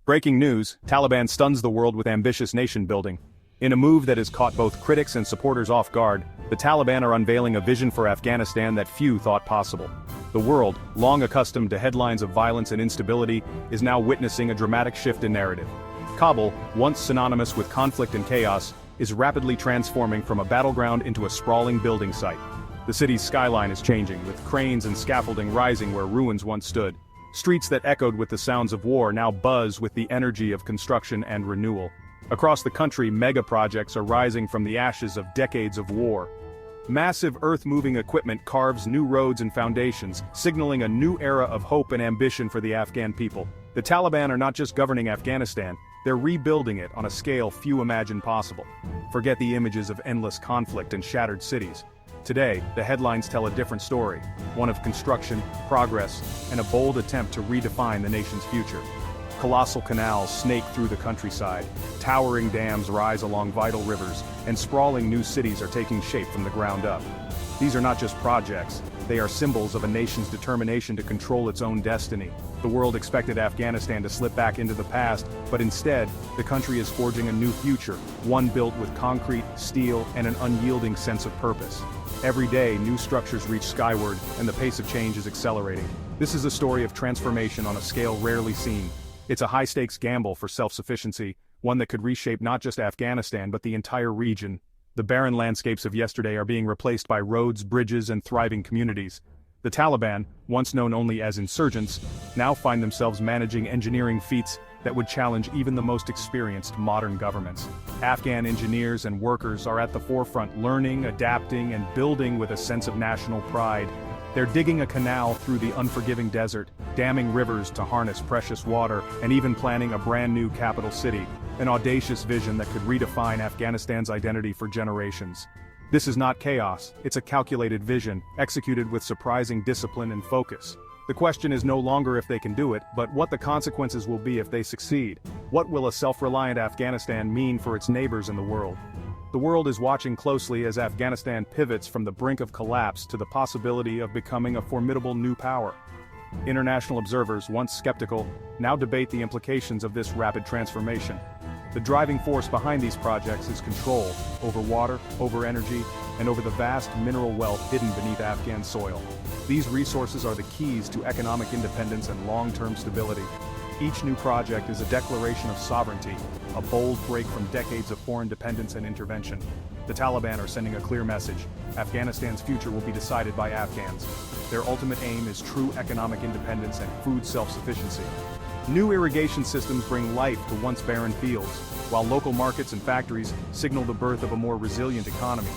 Breaking news, Taliban stuns the world with ambitious nation-building. In a move that has caught both critics and supporters off guard, the Taliban are unveiling a vision for Afghanistan that few thought possible. The world, long accustomed to headlines of violence and instability, is now witnessing a dramatic shift in narrative. Kabul, once synonymous with conflict and chaos, is rapidly transforming from a battleground into a sprawling building site. The city's skyline is changing, with cranes and scaffolding rising where ruins once stood. Streets that echoed with the sounds of war now buzz with the energy of construction and renewal. Across the country, mega-projects are rising from the ashes of decades of war. Massive earth-moving equipment carves new roads and foundations, signaling a new era of hope and ambition for the Afghan people. The Taliban are not just governing Afghanistan, they're rebuilding it on a scale few imagine possible. Forget the images of endless conflict and shattered cities. Today, the headlines tell a different story, one of construction, progress, and a bold attempt to redefine the nation's future. Colossal canals snake through the countryside, towering dams rise along vital rivers, and sprawling new cities are taking shape from the ground up. These are not just projects, they are symbols of a nation's determination to control its own destiny. The world expected Afghanistan to slip back into the past, but instead, the country is forging a new future, one built with concrete, steel, and an unyielding sense of purpose. Every day, new structures reach skyward, and the pace of change is accelerating. This is a story of transformation on a scale rarely seen. It's a high-stakes gamble for self-sufficiency, one that could reshape not just Afghanistan but the entire region. The barren landscapes of yesterday are being replaced by roads, bridges, and thriving communities. The Taliban, once known only as insurgents, now find themselves managing engineering feats that would challenge even the most experienced modern governments. Afghan engineers and workers are at the forefront, learning, adapting, and building with a sense of national pride. They're digging a canal through the unforgiving desert, damming rivers to harness precious water, and even planning a brand new capital city, an audacious vision that could redefine Afghanistan's identity for generations. This is not chaos, it's a calculated vision, executed with surprising discipline and focus. The question is no longer if they can do it, but what the consequences will be if they succeed. What will a self-reliant Afghanistan mean for its neighbors in the world? The world is watching closely as Afghanistan pivots from the brink of collapse to the possibility of becoming a formidable new power. International observers, once skeptical, now debate the implications of this rapid transformation. The driving force behind these projects is control over water, over energy, and over the vast mineral wealth hidden beneath Afghan soil. These resources are the keys to economic independence and long-term stability. Each new project is a declaration of sovereignty, a bold break from decades of foreign dependence and intervention. The Taliban are sending a clear message: Afghanistan's future will be decided by Afghans. Their ultimate aim is true economic independence and food self-sufficiency. New irrigation systems bring life to once barren fields, while local markets and factories signal the birth of a more resilient economy.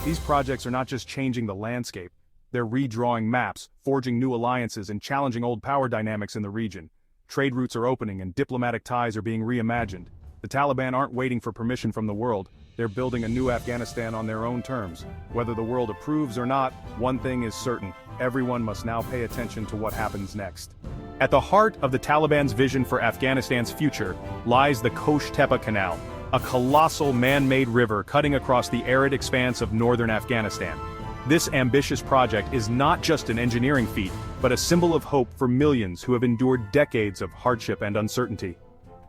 These projects are not just changing the landscape, they're redrawing maps, forging new alliances, and challenging old power dynamics in the region. Trade routes are opening and diplomatic ties are being reimagined. The Taliban aren't waiting for permission from the world, they're building a new Afghanistan on their own terms. Whether the world approves or not, one thing is certain: everyone must now pay attention to what happens next. At the heart of the Taliban's vision for Afghanistan's future lies the Kosh-Tepe Canal, a colossal man-made river cutting across the arid expanse of northern Afghanistan. This ambitious project is not just an engineering feat, but a symbol of hope for millions who have endured decades of hardship and uncertainty.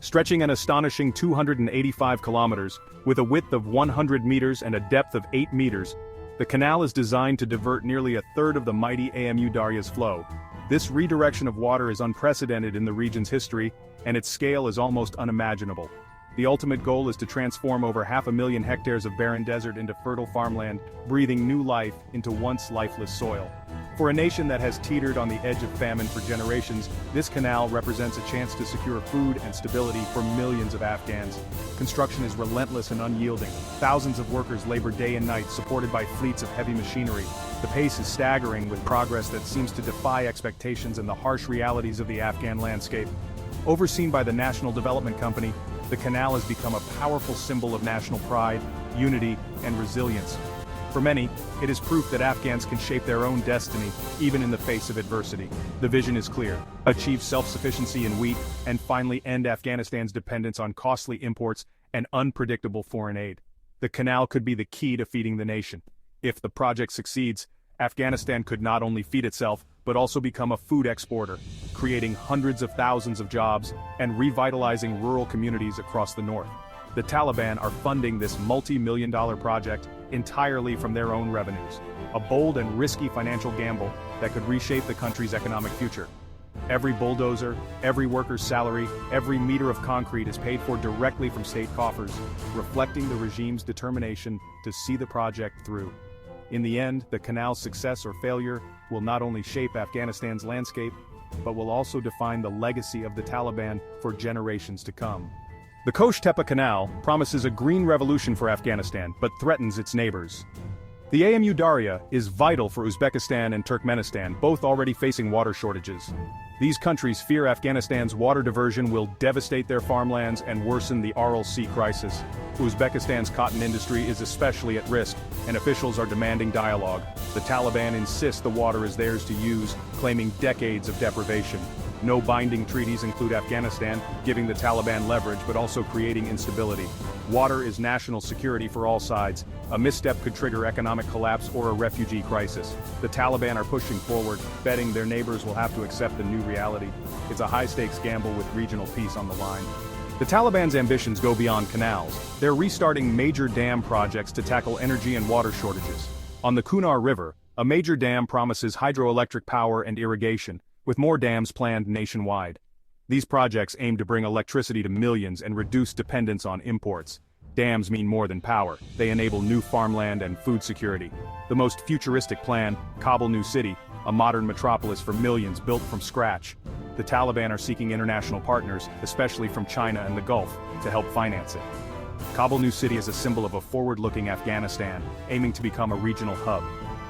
Stretching an astonishing 285 kilometers, with a width of 100 meters and a depth of 8 meters, the canal is designed to divert nearly a third of the mighty Amu Darya's flow. This redirection of water is unprecedented in the region's history, and its scale is almost unimaginable. The ultimate goal is to transform over 500,000 hectares of barren desert into fertile farmland, breathing new life into once lifeless soil. For a nation that has teetered on the edge of famine for generations, this canal represents a chance to secure food and stability for millions of Afghans. Construction is relentless and unyielding. Thousands of workers labor day and night, supported by fleets of heavy machinery. The pace is staggering, with progress that seems to defy expectations and the harsh realities of the Afghan landscape. Overseen by the National Development Company, the canal has become a powerful symbol of national pride, unity, and resilience. For many, it is proof that Afghans can shape their own destiny, even in the face of adversity. The vision is clear: achieve self-sufficiency in wheat, and finally end Afghanistan's dependence on costly imports and unpredictable foreign aid. The canal could be the key to feeding the nation. If the project succeeds, Afghanistan could not only feed itself, but also become a food exporter, creating hundreds of thousands of jobs and revitalizing rural communities across the north. The Taliban are funding this multi-million-dollar project entirely from their own revenues, a bold and risky financial gamble that could reshape the country's economic future. Every bulldozer, every worker's salary, every meter of concrete is paid for directly from state coffers, reflecting the regime's determination to see the project through. In the end, the canal's success or failure will not only shape Afghanistan's landscape, but will also define the legacy of the Taliban for generations to come. The Kosh-Tepe Canal promises a green revolution for Afghanistan, but threatens its neighbors. The Amu Darya is vital for Uzbekistan and Turkmenistan, both already facing water shortages. These countries fear Afghanistan's water diversion will devastate their farmlands and worsen the Aral Sea crisis. Uzbekistan's cotton industry is especially at risk, and officials are demanding dialogue. The Taliban insist the water is theirs to use, claiming decades of deprivation. No binding treaties include Afghanistan, giving the Taliban leverage but also creating instability. Water is national security for all sides. A misstep could trigger economic collapse or a refugee crisis. The Taliban are pushing forward, betting their neighbors will have to accept the new reality. It's a high-stakes gamble with regional peace on the line. The Taliban's ambitions go beyond canals. They're restarting major dam projects to tackle energy and water shortages. On the Kunar River, a major dam promises hydroelectric power and irrigation, with more dams planned nationwide. These projects aim to bring electricity to millions and reduce dependence on imports. Dams mean more than power. They enable new farmland and food security. The most futuristic plan, Kabul New City, a modern metropolis for millions built from scratch. The Taliban are seeking international partners, especially from China and the Gulf, to help finance it. Kabul New City is a symbol of a forward-looking Afghanistan, aiming to become a regional hub.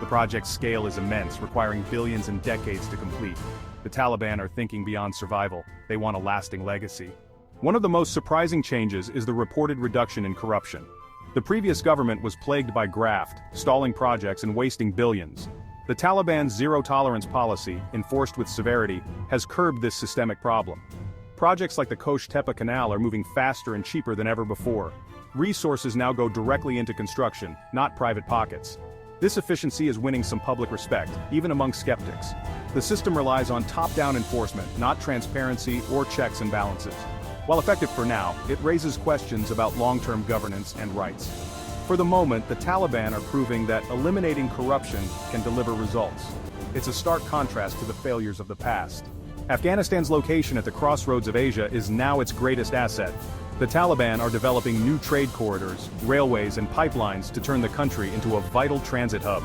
The project's scale is immense, requiring billions and decades to complete. The Taliban are thinking beyond survival. They want a lasting legacy. One of the most surprising changes is the reported reduction in corruption. The previous government was plagued by graft, stalling projects and wasting billions. The Taliban's zero-tolerance policy, enforced with severity, has curbed this systemic problem. Projects like the Kosh-Tepe Canal are moving faster and cheaper than ever before. Resources now go directly into construction, not private pockets. This efficiency is winning some public respect, even among skeptics. The system relies on top-down enforcement, not transparency or checks and balances. While effective for now, it raises questions about long-term governance and rights. For the moment, the Taliban are proving that eliminating corruption can deliver results. It's a stark contrast to the failures of the past. Afghanistan's location at the crossroads of Asia is now its greatest asset. The Taliban are developing new trade corridors, railways and pipelines to turn the country into a vital transit hub.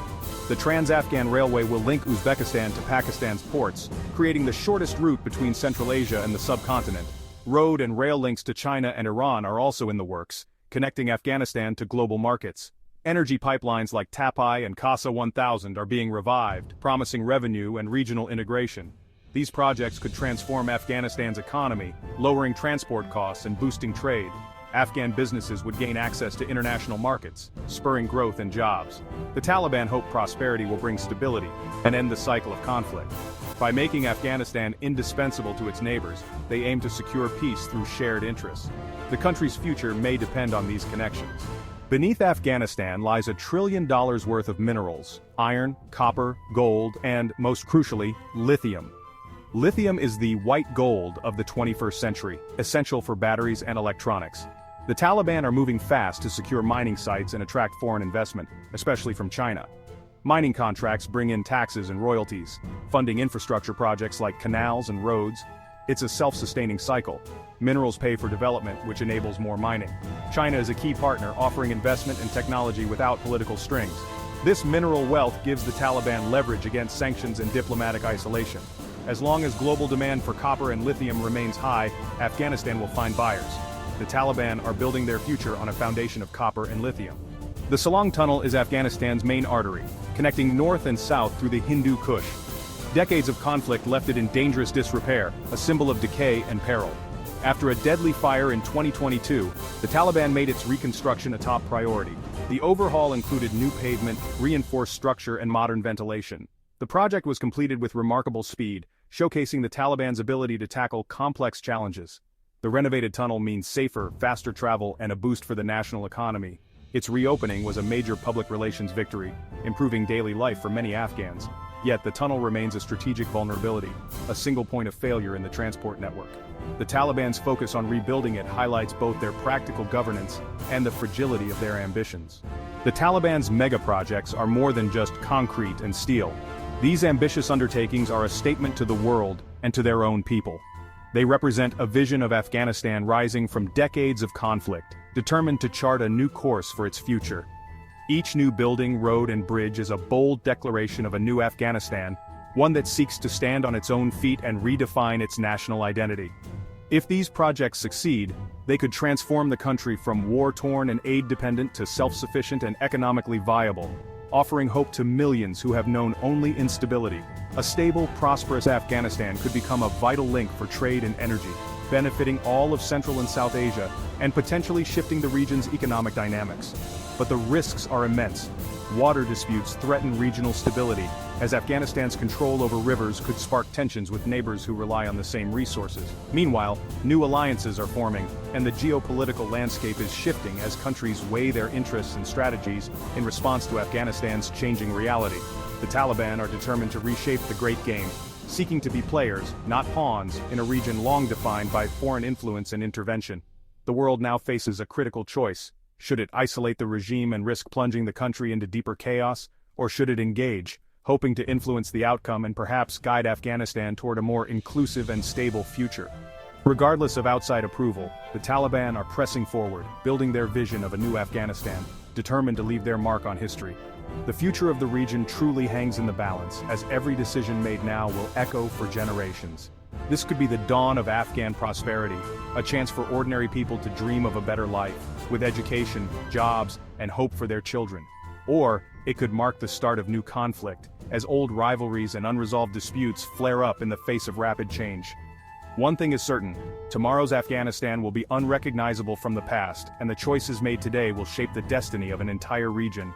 The Trans-Afghan Railway will link Uzbekistan to Pakistan's ports, creating the shortest route between Central Asia and the subcontinent. Road and rail links to China and Iran are also in the works, connecting Afghanistan to global markets. Energy pipelines like TAPI and CASA 1000 are being revived, promising revenue and regional integration. These projects could transform Afghanistan's economy, lowering transport costs and boosting trade. Afghan businesses would gain access to international markets, spurring growth and jobs. The Taliban hope prosperity will bring stability and end the cycle of conflict. By making Afghanistan indispensable to its neighbors, they aim to secure peace through shared interests. The country's future may depend on these connections. Beneath Afghanistan lies $1 trillion worth of minerals: iron, copper, gold, and, most crucially, lithium. Lithium is the white gold of the 21st century, essential for batteries and electronics. The Taliban are moving fast to secure mining sites and attract foreign investment, especially from China. Mining contracts bring in taxes and royalties, funding infrastructure projects like canals and roads. It's a self-sustaining cycle. Minerals pay for development, which enables more mining. China is a key partner, offering investment and technology without political strings. This mineral wealth gives the Taliban leverage against sanctions and diplomatic isolation. As long as global demand for copper and lithium remains high, Afghanistan will find buyers. The Taliban are building their future on a foundation of copper and lithium. The Salong Tunnel is Afghanistan's main artery, connecting north and south through the Hindu Kush. Decades of conflict left it in dangerous disrepair, a symbol of decay and peril. After a deadly fire in 2022, the Taliban made its reconstruction a top priority. The overhaul included new pavement, reinforced structure, and modern ventilation. The project was completed with remarkable speed, showcasing the Taliban's ability to tackle complex challenges. The renovated tunnel means safer, faster travel and a boost for the national economy. Its reopening was a major public relations victory, improving daily life for many Afghans. Yet the tunnel remains a strategic vulnerability, a single point of failure in the transport network. The Taliban's focus on rebuilding it highlights both their practical governance and the fragility of their ambitions. The Taliban's mega-projects are more than just concrete and steel. These ambitious undertakings are a statement to the world and to their own people. They represent a vision of Afghanistan rising from decades of conflict, determined to chart a new course for its future. Each new building, road and bridge is a bold declaration of a new Afghanistan, one that seeks to stand on its own feet and redefine its national identity. If these projects succeed, they could transform the country from war-torn and aid-dependent to self-sufficient and economically viable, offering hope to millions who have known only instability. A stable, prosperous Afghanistan could become a vital link for trade and energy, benefiting all of Central and South Asia, and potentially shifting the region's economic dynamics. But the risks are immense. Water disputes threaten regional stability, as Afghanistan's control over rivers could spark tensions with neighbors who rely on the same resources. Meanwhile, new alliances are forming, and the geopolitical landscape is shifting as countries weigh their interests and strategies in response to Afghanistan's changing reality. The Taliban are determined to reshape the great game, seeking to be players, not pawns, in a region long defined by foreign influence and intervention. The world now faces a critical choice. Should it isolate the regime and risk plunging the country into deeper chaos, or should it engage, hoping to influence the outcome and perhaps guide Afghanistan toward a more inclusive and stable future? Regardless of outside approval, the Taliban are pressing forward, building their vision of a new Afghanistan, determined to leave their mark on history. The future of the region truly hangs in the balance, as every decision made now will echo for generations. This could be the dawn of Afghan prosperity, a chance for ordinary people to dream of a better life, with education, jobs, and hope for their children. Or, it could mark the start of new conflict, as old rivalries and unresolved disputes flare up in the face of rapid change. One thing is certain, tomorrow's Afghanistan will be unrecognizable from the past, and the choices made today will shape the destiny of an entire region.